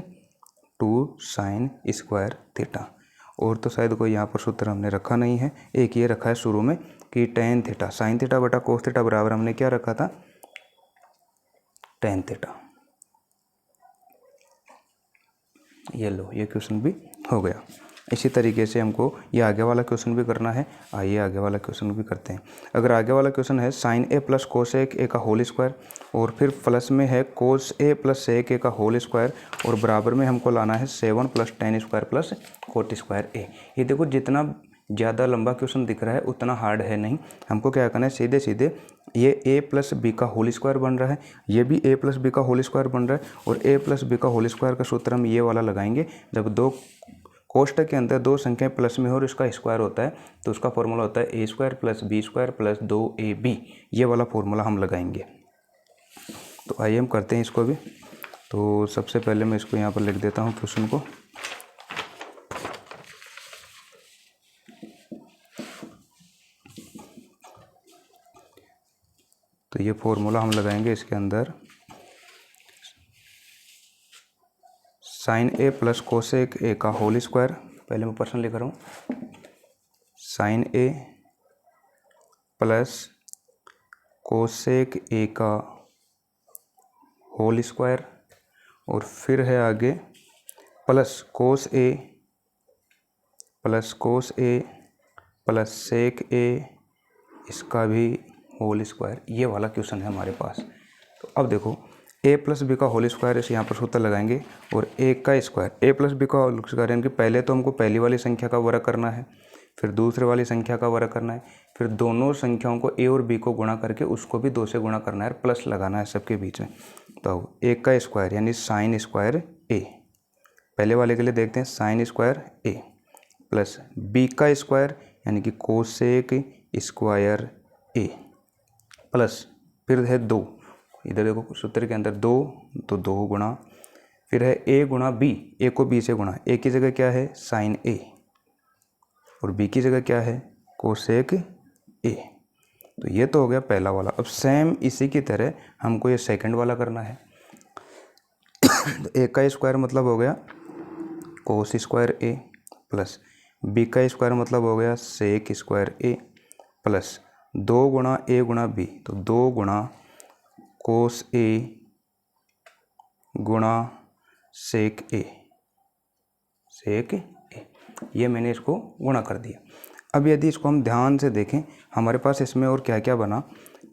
2 साइन स्क्वायर थीटा। और तो शायद कोई यहाँ पर सूत्र हमने रखा नहीं है, एक ये रखा है शुरू में कि टेन थीटा साइन थीटा बटा कोस थीटा बराबर हमने क्या रखा था टेन थीटा। ये लो, ये क्वेश्चन भी हो गया। इसी तरीके से हमको ये आगे वाला क्वेश्चन भी करना है। आइए आगे वाला क्वेश्चन भी करते हैं। अगर आगे वाला क्वेश्चन है साइन ए प्लस कोस ए का होल स्क्वायर और फिर प्लस में है कोस ए प्लस सेक ए का होल स्क्वायर और बराबर में हमको लाना है 7 plus tan square plus cot square A. ये देखो जितना ज़्यादा लंबा क्वेश्चन दिख रहा है उतना हार्ड है नहीं। हमको क्या करना है, सीधे सीधे ये a प्लस बी का होल स्क्वायर बन रहा है, ये भी a प्लस बी का होल स्क्वायर बन रहा है और a प्लस बी का होल स्क्वायर का सूत्र हम ये वाला लगाएंगे। जब दो कोष्ठक के अंदर दो संख्याएं प्लस में हो और इसका स्क्वायर होता है तो उसका फॉर्मूला होता है a square plus B square plus 2ab। ये वाला फॉर्मूला हम लगाएंगे। तो आइए हम करते हैं इसको भी। तो सबसे पहले मैं इसको यहाँ पर लिख देता हूँ क्वेश्चन को। तो ये फॉर्मूला हम लगाएंगे इसके अंदर, sine a plus cosec a का होल स्क्वायर। पहले मैं पर्सन लिख रहा हूँ, sine a plus cosec a का होल स्क्वायर और फिर है आगे प्लस कोस ए प्लस सेक ए, इसका भी होल स्क्वायर। ये वाला क्वेश्चन है हमारे पास। तो अब देखो a प्लस बी का होल स्क्वायर इसे यहाँ पर सूत्र लगाएंगे और a का स्क्वायर, a प्लस बी का होल स्क्वायर यानी कि पहले तो हमको पहली वाली संख्या का वर्ग करना है, फिर दूसरे वाली संख्या का वर्ग करना है, फिर दोनों संख्याओं को a और b को गुणा करके उसको भी 2 से गुणा करना है, प्लस लगाना है सबके बीच में। तो a का स्क्वायर यानी साइन स्क्वायर a, पहले वाले के लिए देखते हैं sine square a plus b का स्क्वायर यानी कि कोसेक स्क्वायर a प्लस फिर है 2, इधर देखो सूत्र के अंदर 2 तो 2 गुणा, फिर है a गुणा b, a को b से गुणा, a की जगह क्या है साइन a और b की जगह क्या है कोसेक a। तो ये तो हो गया पहला वाला। अब सेम इसी की तरह हमको ये सेकंड वाला करना है। तो a का स्क्वायर मतलब हो गया cos square a plus b का स्क्वायर मतलब हो गया सेक स्क्वायर a प्लस 2 गुणा a गुणा b, तो 2 गुणा कोस a गुणा सेक a, ये मैंने इसको गुणा कर दिया। अब यदि इसको हम ध्यान से देखें हमारे पास इसमें और क्या क्या बना।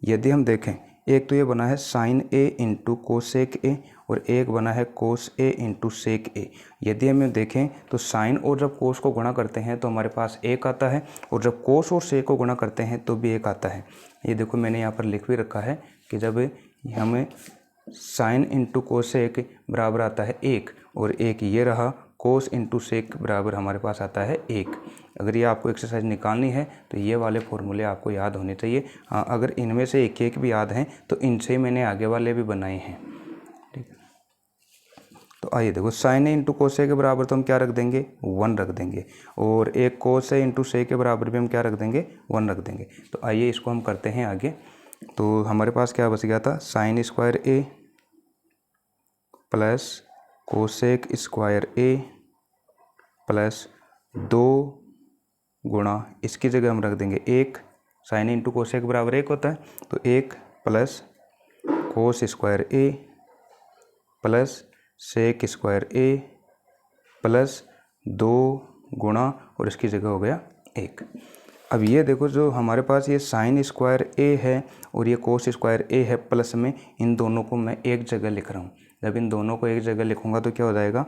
यदि हम देखें एक तो ये बना है sine a into cosec a और एक बना है cos a into sec a। यदि हम देखें तो साइन और जब कोस को गुणा करते हैं तो हमारे पास 1 आता है और जब कोस और सेक को गुणा करते हैं तो भी 1 आता है। ये देखो मैंने यहाँ पर लिख भी रखा है कि जब हमें साइन इंटू कोसेक बराबर आता है 1 और 1 ये रहा, कोस इंटू सेक बराबर हमारे पास आता है 1। अगर ये आपको एक्सरसाइज निकालनी है तो ये वाले फॉर्मूले आपको याद होने चाहिए। हाँ, अगर इनमें से एक एक भी याद हैं तो इनसे ही मैंने आगे वाले भी बनाए हैं। ठीक है, तो आइए देखो साइन ए इंटू कोस ए के बराबर तो हम क्या रख देंगे 1 रख देंगे और एक कोस ए इंटू सेक के बराबर भी हम क्या रख देंगे 1 रख देंगे। तो आइए इसको हम करते हैं आगे। तो हमारे पास क्या बच गया था sign square A plus cosec square A plus 2 गुणा, इसकी जगह हम रख देंगे 1, साइन इंटू कोसेक बराबर 1 होता है तो 1 plus cos square A plus sec square A plus 2 गुणा और इसकी जगह हो गया 1। अब ये देखो जो हमारे पास ये साइन स्क्वायर ए है और ये कोस स्क्वायर ए है प्लस में, इन दोनों को मैं एक जगह लिख रहा हूँ। जब इन दोनों को एक जगह लिखूंगा तो क्या हो जाएगा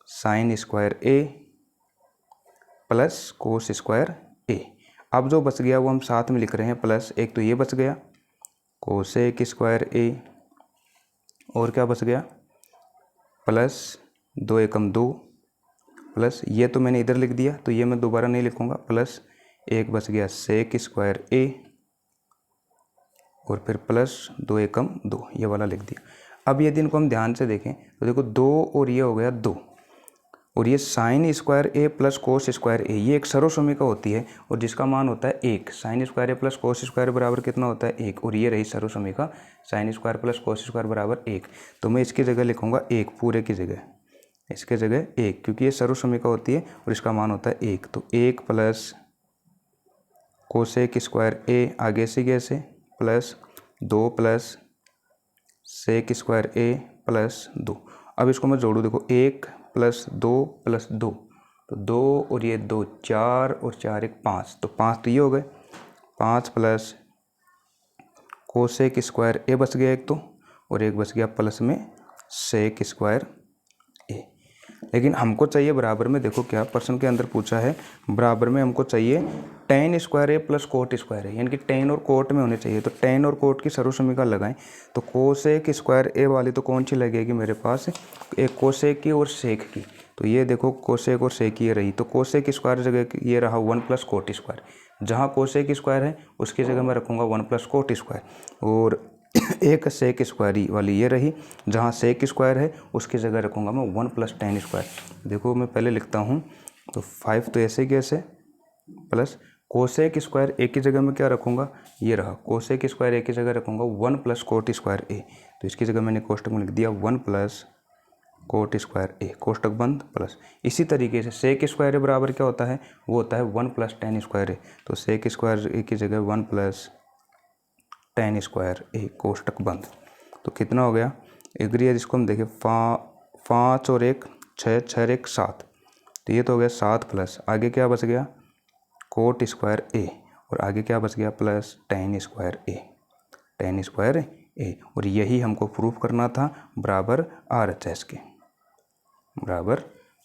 sign square A plus cos square ए। अब जो बच गया वो हम साथ में लिख रहे हैं प्लस, एक तो ये बच गया कोसेक स्क्वायर ए और क्या बच गया प्लस 2 एकम 2 प्लस ये तो मैंने इधर लिख दिया तो ये मैं दोबारा नहीं लिखूंगा, प्लस 1 बच गया सेक स्क्वायर ए और फिर प्लस 2 एकम 2, ये वाला लिख दिया। अब यदि इनको हम ध्यान से देखें तो देखो 2 और ये हो गया 2 और ये sign square A plus cos square A, ये एक सर्वसमीका होती है और जिसका मान होता है 1। Sine square A plus cos square बराबर कितना होता है 1 और ये रही सर्वसमीका sine square plus cos square बराबर 1। तो मैं इसकी जगह लिखूंगा 1, पूरे की जगह इसके जगह 1, क्योंकि ये सर्वसमीका होती है और इसका मान होता है 1। तो 1 प्लस कोसेक स्क्वायर ए आगे से कैसे plus 2 plus sec square A plus 2। अब इसको मैं जोड़ूँ, देखो 1 प्लस 2 प्लस 2, तो 2 और ये 2 4 और 4 1 5, तो 5 तो ये हो गए। 5 प्लस कोसेक स्क्वायर ए बच गया एक तो, और एक बच गया प्लस में सेक स्क्वायर ए। लेकिन हमको चाहिए बराबर में, देखो क्या प्रश्न के अंदर पूछा है, बराबर में हमको चाहिए ten square A plus cot square ए, यानी कि टेन और कोट में होने चाहिए। तो टेन और कोट की सर्वसमीका लगाएं, तो कोसेक स्क्वायर ए वाली तो कौन सी लगेगी मेरे पास, एक कोसेक की और सेक की। तो ये देखो कोसेक और सेक ये रही, तो कोसेक स्क्वायर जगह ये रहा 1 प्लस कोट स्क्वायर। जहाँ कोसेक स्क्वायर है उसकी जगह मैं रखूँगा 1 प्लस कोट स्क्वायर, और एक सेक स्क्वायर वाली ये रही, जहाँ सेक स्क्वायर है उसकी जगह रखूँगा मैं 1 प्लस टेन स्क्वायर। देखो मैं पहले लिखता हूँ, तो 5 तो ऐसे की ऐसे, प्लस कोसेक स्क्वायर ए की जगह में क्या रखूँगा, ये रहा कोसेक स्क्वायर ए की जगह रखूँगा 1 प्लस कोट स्क्वायर ए, तो इसकी जगह मैंने कोष्टक में लिख दिया 1 प्लस कोट स्क्वायर ए, कोष्टक बंद प्लस। इसी तरीके से सेक स्क्वायर ए बराबर क्या होता है, वो होता है 1 प्लस टेन स्क्वायर ए, तो सेक स्क्वायर ए की जगह 1 प्लस टेन स्क्वायर ए, कोष्टक बंद। तो कितना हो गया, एग्री है, इसको हम देखें 5 और 1 6, 6 और 1 7, तो ये तो हो गया 7 प्लस आगे क्या बच गया कोट स्क्वायर ए, और आगे क्या बच गया प्लस टेन स्क्वायर ए, टेन स्क्वायर ए। और यही हमको प्रूफ करना था बराबर RHS के, बराबर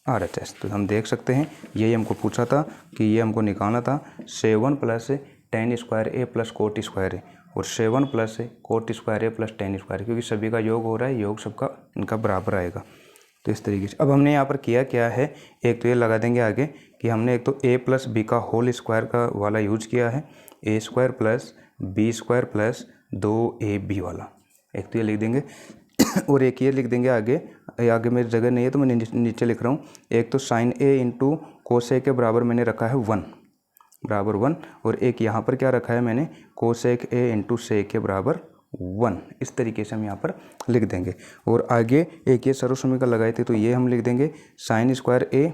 RHS। तो हम देख सकते हैं यही हमको पूछा था कि ये हमको निकालना था 7 plus tan square A plus cot square ए, और 7 plus cot square A plus tan square, क्योंकि सभी का योग हो रहा है, योग सबका इनका बराबर आएगा। तो इस तरीके से अब हमने यहाँ पर किया क्या है, एक तो ये लगा देंगे आगे कि हमने एक तो a प्लस बी का होल स्क्वायर का वाला यूज किया है, A square plus B square plus 2ab वाला, एक तो ये लिख देंगे और एक ये लिख देंगे आगे मेरी जगह नहीं है तो मैं नीचे लिख रहा हूँ, एक तो साइन ए इंटू कोसेक के बराबर मैंने रखा है 1 बराबर 1, और एक यहाँ पर क्या रखा है मैंने कोसेक ए इंटू सेक के बराबर 1, इस तरीके से हम यहाँ पर लिख देंगे। और आगे एक ये सर्वसमीका लगाई थी, तो ये हम लिख देंगे sign square A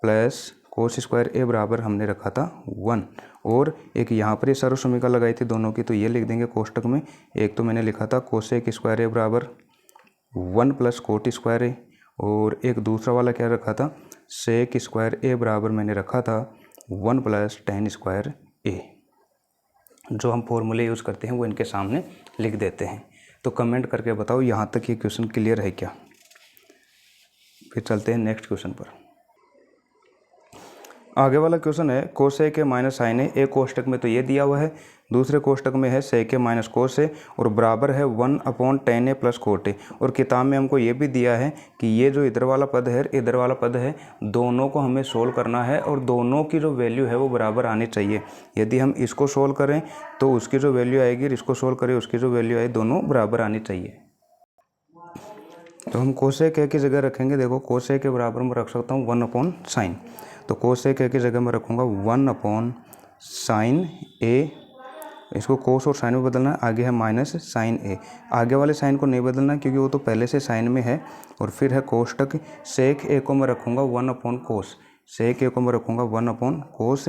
plus cos square ए बराबर हमने रखा था 1, और एक यहाँ पर ये सर्वसमीका लगाई थी दोनों की, तो ये लिख देंगे कोष्टक में, एक तो मैंने लिखा था कोसेक स्क्वायर ए बराबर 1 प्लस कोट स्क्वायर ए, और एक दूसरा वाला क्या रखा था सेक स्क्वायर ए बराबर मैंने रखा था 1 प्लस टेन स्क्वायर ए। जो हम फॉर्मूले यूज़ करते हैं वो इनके सामने लिख देते हैं। तो कमेंट करके बताओ यहाँ तक ये क्वेश्चन क्लियर है क्या। फिर चलते हैं नेक्स्ट क्वेश्चन पर। आगे वाला क्वेश्चन है कोसेक ए माइनस साइन ए, एक कोष्टक में तो ये दिया हुआ है, दूसरे कोष्टक में है सेक ए माइनस कोस ए, और बराबर है 1/10 ए प्लस कोट ए। और किताब में हमको ये भी दिया है कि ये जो इधर वाला पद है इधर वाला पद है, दोनों को हमें सोल्व करना है और दोनों की जो वैल्यू है वो बराबर आनी चाहिए। यदि हम इसको सोल्व करें तो उसकी जो वैल्यू आएगी, इसको सोल्व करें उसकी जो वैल्यू आए, दोनों बराबर आनी चाहिए। तो हम कोसेक ए की जगह रखेंगे, देखो कोसेक के बराबर में रख सकता हूँ 1/sin, तो कोसेक ए की जगह मैं रखूँगा 1/sin ए, इसको कोस और साइन में बदलना है, आगे है माइनस साइन ए, आगे वाले साइन को नहीं बदलना क्योंकि वो तो पहले से साइन में है। और फिर है कोष्टक, सेक ए को मैं रखूँगा 1/cos, सेक ए को मैं रखूँगा 1/cos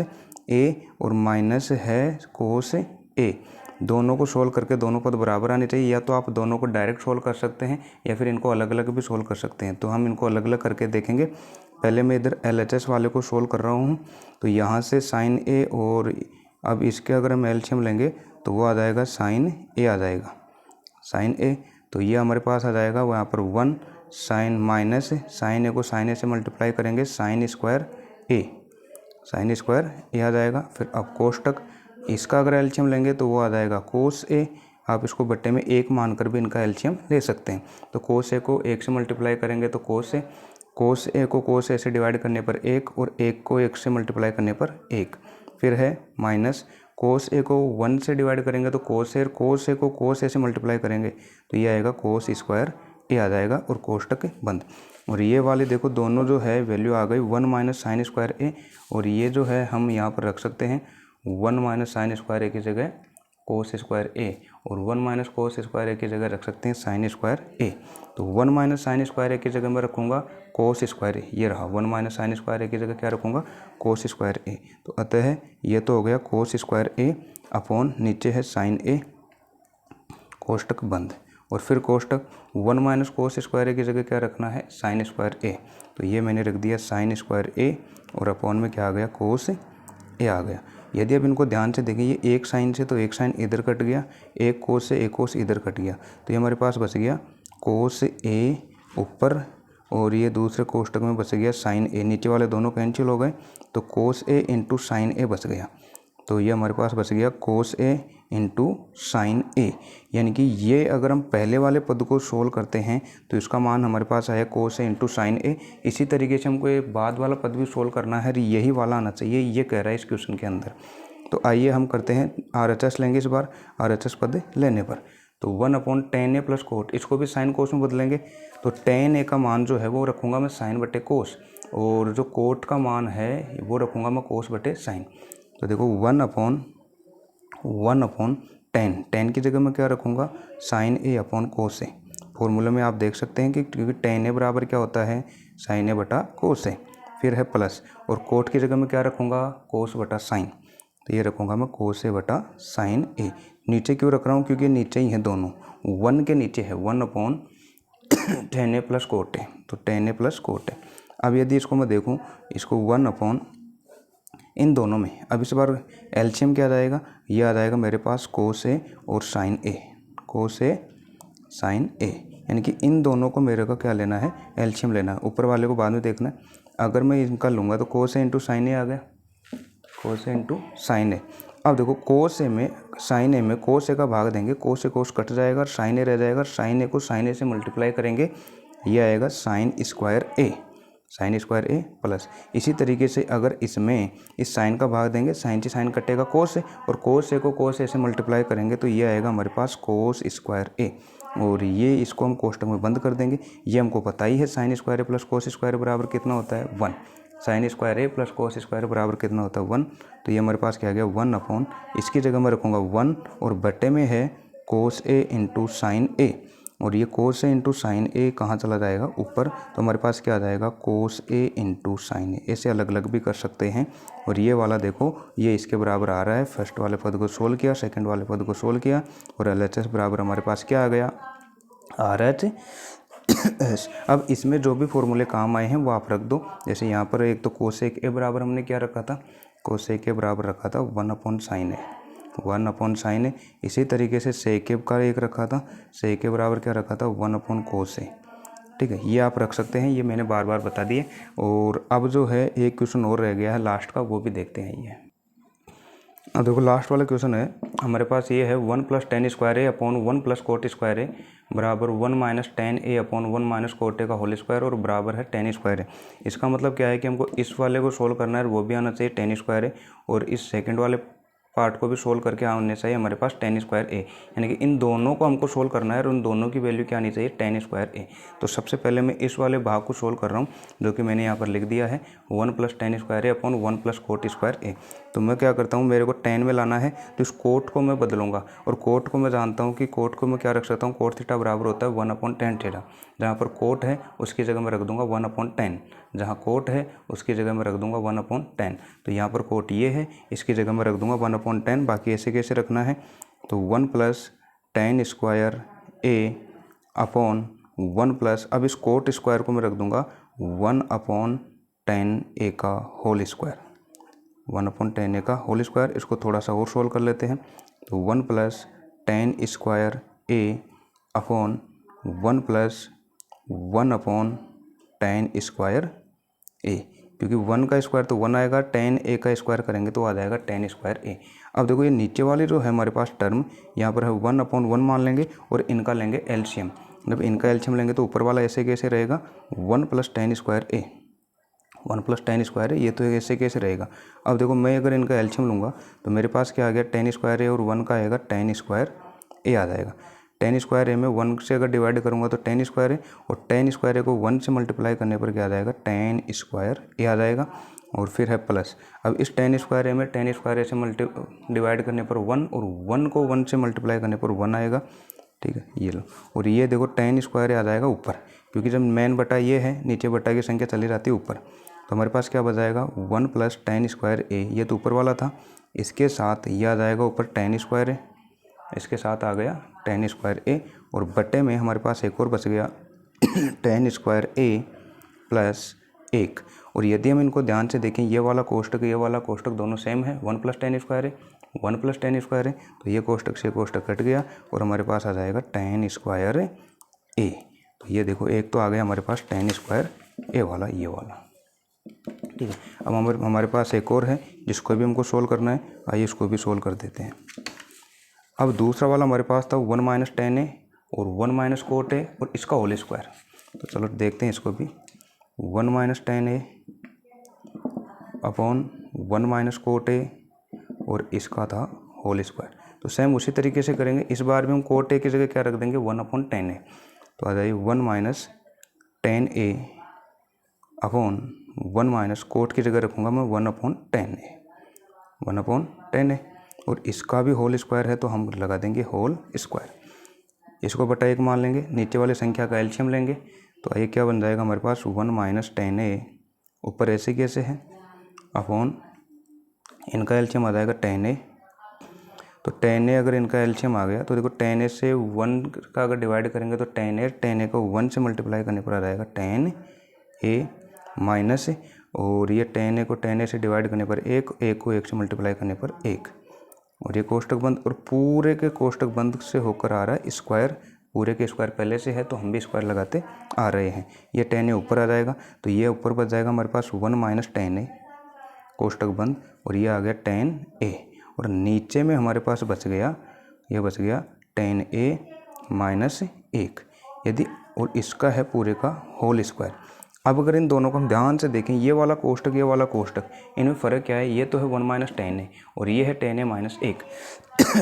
ए, और माइनस है कोस ए। दोनों को सोल्व करके दोनों पद बराबर आने चाहिए, या तो आप दोनों को डायरेक्ट सोल्व कर सकते हैं या फिर इनको अलग अलग भी सोल्व कर सकते हैं। तो हम इनको अलग अलग करके देखेंगे। पहले मैं इधर LHS वाले को सोल्व कर रहा हूँ, तो यहाँ से साइन ए, और अब इसके अगर हम एलसीएम लेंगे तो वो आ जाएगा साइन ए आ जाएगा, साइन ए, तो ये हमारे पास आ जाएगा वहाँ पर 1 साइन माइनस साइन ए को साइन ए से मल्टीप्लाई करेंगे साइन स्क्वायर ए, साइन स्क्वायर ए आ जाएगा। फिर अब कोष्टक, इसका अगर एलसीएम लेंगे तो वो आ जाएगा कोस ए, आप इसको बट्टे में 1 मानकर भी इनका एलसीएम ले सकते हैं। तो कोस ए को 1 से मल्टीप्लाई करेंगे तो कोस ए को कोस ए से डिवाइड करने पर 1, और 1 को 1 से मल्टीप्लाई करने पर 1। फिर है माइनस कोस ए को 1 से डिवाइड करेंगे तो कोस ए को कोस ए से मल्टीप्लाई करेंगे तो ये आएगा कोस स्क्वायर ए आ जाएगा, और कोष्टक बंद। और ये वाले देखो दोनों जो है वैल्यू आ गई 1 माइनस साइन स्क्वायर ए, और ये जो है हम यहाँ पर रख सकते हैं 1 माइनस साइन स्क्वायर ए की जगह कोस स्क्वायर ए, और 1 माइनस कोस स्क्वायर ए की जगह रख सकते हैं साइन स्क्वायर ए। तो 1 माइनस साइन स्क्वायर ए की जगह मैं रखूँगा कोस स्क्वायर ए, ये रहा 1 माइनस साइन स्क्वायर ए की जगह क्या रखूँगा कोस स्क्वायर ए। तो अतः ये तो हो गया कोस स्क्वायर ए अपॉन नीचे है साइन ए, कोष्टक बंद। और फिर कोष्टक 1 माइनस कोस स्क्वायर ए की जगह क्या रखना है, साइन स्क्वायर ए। तो ये मैंने रख दिया साइन स्क्वायर ए और अपॉन में क्या आ गया, कोस ए आ गया। यदि अब इनको ध्यान से देखें, ये एक साइन से तो एक साइन इधर कट गया, एक कोस से एक कोस इधर कट गया, तो ये हमारे पास बच गया कोस ए ऊपर और ये दूसरे कोष्टक में बच गया साइन ए। नीचे वाले दोनों कैंसिल हो गए तो कोस ए इंटू साइन ए बच गया। तो ये हमारे पास बच गया कोस ए इंटू साइन ए। यानी कि ये अगर हम पहले वाले पद को सोल्व करते हैं तो इसका मान हमारे पास आया कोस ए इंटू साइन ए। इसी तरीके से हमको ये बाद वाला पद भी सोल्व करना है, यही वाला आना चाहिए, ये कह रहा है इस क्वेश्चन के अंदर। तो आइए हम करते हैं RHS लेंगे इस बार, RHS पद लेने पर। तो 1/tan a प्लस कोट, इसको भी साइन कोस में बदलेंगे। तो tan a का मान जो है वो रखूँगा मैं साइन बटे कोस, और जो कोट का मान है वो रखूँगा मैं कोस बटे साइन। तो देखो 1/tan की जगह मैं क्या रखूँगा, साइन ए अपॉन कोस ए। फॉर्मूले में आप देख सकते हैं कि क्योंकि tan a बराबर क्या होता है, साइन ए बटा कोस ए। फिर है प्लस, और कोट की जगह मैं क्या रखूँगा, कोस बटा साइन। तो ये रखूँगा मैं कोस ए बटा साइन ए। नीचे क्यों रख रहा हूँ, क्योंकि नीचे ही है दोनों, 1 के नीचे है 1/tan a plus cot A. तो tan a plus cot A. अब यदि इसको मैं देखूँ, इसको 1 इन दोनों में, अब इस बार एलसीएम क्या आ जाएगा, ये आ जाएगा मेरे पास कोस ए और साइन ए, कोस ए साइन ए। यानी कि इन दोनों को मेरे को क्या लेना है, एलसीएम लेना है। ऊपर वाले को बाद में देखना है। अगर मैं इनका लूँगा तो कोस ए इंटू साइन ए आ गया, कोस ए इंटू साइन ए। अब देखो कोस ए में साइन ए में कोस ए का भाग देंगे, कोस ए कोस कट जाएगा और साइन ए रह जाएगा। साइन ए को साइन ए से मल्टीप्लाई करेंगे, ये आएगा sign square A, sign square A plus. इसी तरीके से अगर इसमें इस साइन का भाग देंगे, साइन से साइन कटेगा कोस ए, और कोस ए को कोस ए से मल्टीप्लाई करेंगे तो ये आएगा हमारे पास कोस स्क्वायर ए। और ये इसको हम कोष्टक में बंद कर देंगे। ये हमको पता ही है sign square A plus cos square बराबर कितना होता है, 1। Sine square A plus cos square बराबर कितना होता है, 1। तो ये हमारे पास क्या आ गया, 1 इसकी जगह मैं रखूँगा 1, और बटे में है कोस ए इंटू साइन ए, और ये कोस ए इंटू साइन ए कहाँ चला जाएगा, ऊपर। तो हमारे पास क्या आ जाएगा, कोस ए इंटू साइन ए। ऐसे अलग अलग भी कर सकते हैं। और ये वाला देखो, ये इसके बराबर आ रहा है। फर्स्ट वाले पद को सोल्व किया, सेकंड वाले पद को सोल्व किया, और LHS बराबर हमारे पास क्या आ गया, RHS। अब इसमें जो भी फॉर्मूले काम आए हैं वो आप रख दो। जैसे यहाँ पर एक तो कोसेक ए बराबर हमने क्या रखा था, कोसेक ए बराबर रखा था 1/sin ए, 1/sin ए। इसी तरीके से सेकेब का एक रखा था, सेकेब बराबर क्या रखा था, 1/cos ए। ठीक है, ये आप रख सकते हैं, ये मैंने बार बार बता दिए। और अब जो है एक क्वेश्चन और रह गया है लास्ट का, वो भी देखते हैं। ये अब देखो लास्ट वाला क्वेश्चन है हमारे पास, ये है 1+tan स्क्वायर ए अपॉन 1+cot स्क्वायर ए बराबर 1 - tan a upon 1 - cot a का होल स्क्वायर, और बराबर है tan स्क्वायर ए। इसका मतलब क्या है कि हमको इस वाले को सोल्व करना है, वो भी आना चाहिए tan स्क्वायर ए, और इस सेकंड वाले पार्ट को भी सोल्व करके आने चाहिए हमारे पास tan स्क्वायर ए। यानी कि इन दोनों को हमको सोल्व करना है, और उन दोनों की वैल्यू क्या आनी चाहिए, tan स्क्वायर ए। तो सबसे पहले मैं इस वाले भाग को सोल्व कर रहा हूँ, जो कि मैंने यहाँ पर लिख दिया है 1+tan स्क्वायर ए अपॉन 1+cot स्क्वायर ए। तो मैं क्या करता हूँ, मेरे को tan में लाना है, तो इस कोट को मैं बदलूंगा, और कोट को मैं जानता हूँ कि कोट को मैं क्या रख सकता हूँ, कोट थीटा बराबर होता है 1/tan थीटा। जहाँ पर कोट है उसकी जगह मैं रख दूंगा 1/tan, जहाँ कोट है उसकी जगह मैं रख दूंगा 1/tan। तो यहाँ पर कोट ये है, इसकी जगह मैं रख दूंगा 1/tan। बाकी ऐसे कैसे रखना है, तो 1+tan स्क्वायर ए अपॉन 1+, अब इस कोट स्क्वायर को मैं रख दूंगा 1/tan ए का होल स्क्वायर, 1/tan ए का होल स्क्वायर। इसको थोड़ा सा और सोल्व कर लेते हैं। तो 1+tan स्क्वायर ए अपॉन 1+1/tan स्क्वायर ए, क्योंकि 1 का स्क्वायर तो 1 आएगा, tan ए का स्क्वायर करेंगे तो आ जाएगा tan स्क्वायर ए। अब देखो ये नीचे वाली जो है हमारे पास टर्म, यहाँ पर है 1/1 मान लेंगे, और इनका लेंगे एलसीएम। जब इनका एलसीएम लेंगे तो ऊपर वाला ऐसे कैसे रहेगा, 1+tan स्क्वायर ए, 1+tan स्क्वायर है, ये तो ऐसे कैसे रहेगा। अब देखो मैं अगर इनका एलसीएम लूँगा तो मेरे पास क्या आ गया, tan स्क्वायर ए और 1 का आएगा tan स्क्वायर ए आ जाएगा। tan स्क्वायर ए में 1 से अगर डिवाइड करूँगा तो tan स्क्वायर ए, और tan स्क्वायर ए को 1 से मल्टीप्लाई करने पर क्या आ जाएगा, tan स्क्वायर ए आ जाएगा। और फिर है प्लस, अब इस tan स्क्वायर ए में tan स्क्वायर ए से डिवाइड करने पर 1, और 1 को 1 से मल्टीप्लाई करने पर 1 आएगा। ठीक है, ये लो, और ये देखो tan स्क्वायर ए आ जाएगा ऊपर, क्योंकि जब मेन बटा ये है, नीचे बटा की संख्या चली जाती है ऊपर। तो हमारे पास क्या बचाएगा, 1+tan स्क्वायर ए, ये तो ऊपर वाला था, इसके साथ ये आ जाएगा ऊपर tan स्क्वायर ए इसके साथ आ गया टेन स्क्वायर ए, और बटे में हमारे पास एक और बच गया टेन स्क्वायर ए प्लस 1। और यदि हम इनको ध्यान से देखें, ये वाला कोष्टक दोनों सेम है, 1 + टेन स्क्वायर है, 1 + टेन स्क्वायर है, तो ये कोष्टक से कोष्टक कट गया और हमारे पास आ जाएगा टेन स्क्वायर ए। तो ये देखो एक तो आ गया हमारे पास टेन स्क्वायर ए वाला, ये वाला। ठीक है, अब हमारे पास एक और है जिसको भी हमको सोल्व करना है। आइए इसको भी सोल्व कर देते हैं। अब दूसरा वाला हमारे पास था 1 - टेन ए और 1 - कोट ए और इसका होल स्क्वायर। तो चलो देखते हैं इसको भी। 1 - ten A upon 1 - coat A और इसका था होल स्क्वायर। तो सेम उसी तरीके से करेंगे। इस बार भी हम कोट ए की जगह क्या रख देंगे, 1/10 ए। तो आ जाइए 1 - टेन ए अपॉन 1 - कोट की जगह रखूँगा मैं 1/10 ए, 1/10 ए। और इसका भी होल स्क्वायर है तो हम लगा देंगे होल स्क्वायर। इसको बटा 1 मान लेंगे, नीचे वाली संख्या का एलसीएम लेंगे। तो आइए क्या बन जाएगा हमारे पास 1 - टेन ए, ऊपर ऐसे कैसे है, अपॉन इनका एलसीएम आ जाएगा 10 ए। तो 10 ए अगर इनका एलसीएम आ गया तो देखो 10 ए से 1 का अगर डिवाइड करेंगे तो 10 ए को 1 से मल्टीप्लाई करने पर आ जाएगा 10 ए माइनस, और ये 10 ए को 10 ए से डिवाइड करने पर 1 को 1 से मल्टीप्लाई करने पर 1, और ये कोष्टक बंद। और पूरे के कोष्टक बंद से होकर आ रहा है स्क्वायर, पूरे के स्क्वायर पहले से है तो हम भी स्क्वायर लगाते आ रहे हैं। ये 10 ए ऊपर आ जाएगा तो ये ऊपर बच जाएगा हमारे पास 1 - टेन ए कोष्टक बंद, और ये आ गया 10 ए। और नीचे में हमारे पास बच गया, ये बच गया 10 ए माइनस 1 यदि, और इसका है पूरे का होल स्क्वायर। अब अगर इन दोनों को हम ध्यान से देखें, ये वाला कोष्टक, ये वाला कोष्टक, इनमें फ़र्क क्या है, ये तो है 1 - टेन ए और ये है 10 ए माइनस 1।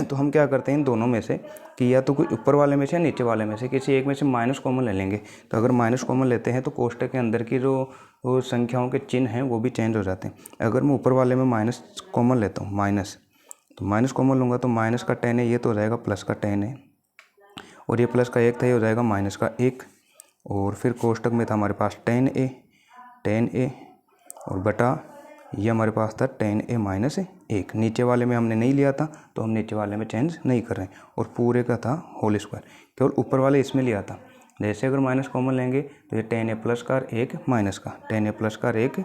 तो हम क्या करते हैं इन दोनों में से कि या तो कोई ऊपर वाले में से या नीचे वाले में से किसी एक में से माइनस कॉमन ले लेंगे। तो अगर माइनस कॉमन लेते हैं तो कोष्टक के अंदर की जो संख्याओं के चिन्ह हैं वो भी चेंज हो जाते हैं। अगर मैं ऊपर वाले में माइनस कॉमन लेता हूँ, माइनस, तो माइनस कॉमन लूँगा तो माइनस का 10 ए ये तो हो जाएगा प्लस का 10 ए, और ये प्लस का 1 था ये हो जाएगा माइनस का 1। और फिर कोष्टक में था हमारे पास 10 ए और बटा ये हमारे पास था 10 ए माइनस 1। नीचे वाले में हमने नहीं लिया था तो हम नीचे वाले में चेंज नहीं कर रहे हैं, और पूरे का था होल स्क्वायर, केवल ऊपर वाले इसमें लिया था। जैसे अगर माइनस कॉमन लेंगे तो ये 10 ए प्लस का 1 माइनस का, 10 ए प्लस का 1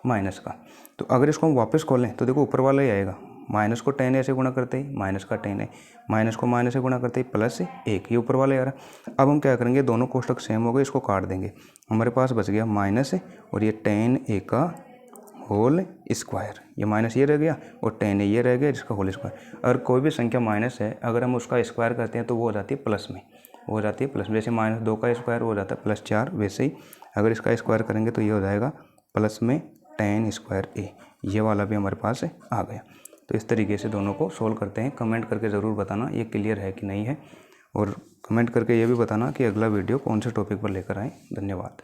माइनस का। तो अगर इसको हम वापस खोलें तो देखो ऊपर वाला ही आएगा, माइनस को 10 ए से गुणा करते ही माइनस का 10 ए, माइनस को माइनस से गुणा करते ही प्लस 1, ये ऊपर वाला आ रहा। अब हम क्या करेंगे, दोनों कोष्टक सेम हो गए, इसको काट देंगे। हमारे पास बच गया माइनस और ये 10 ए का होल स्क्वायर, ये माइनस ये रह गया और 10 ए ये रह गया जिसका होल स्क्वायर। अगर कोई भी संख्या माइनस है अगर हम उसका स्क्वायर करते हैं तो वो हो जाती है प्लस में, वो हो जाती है प्लस। जैसे -2 का स्क्वायर हो जाता है +4, वैसे ही अगर इसका स्क्वायर करेंगे तो ये हो जाएगा प्लस में 10 स्क्वायर ए। ये वाला भी हमारे पास आ गया। तो इस तरीके से दोनों को सोल्व करते हैं। कमेंट करके ज़रूर बताना ये क्लियर है कि नहीं है, और कमेंट करके ये भी बताना कि अगला वीडियो कौन से टॉपिक पर लेकर आएँ। धन्यवाद।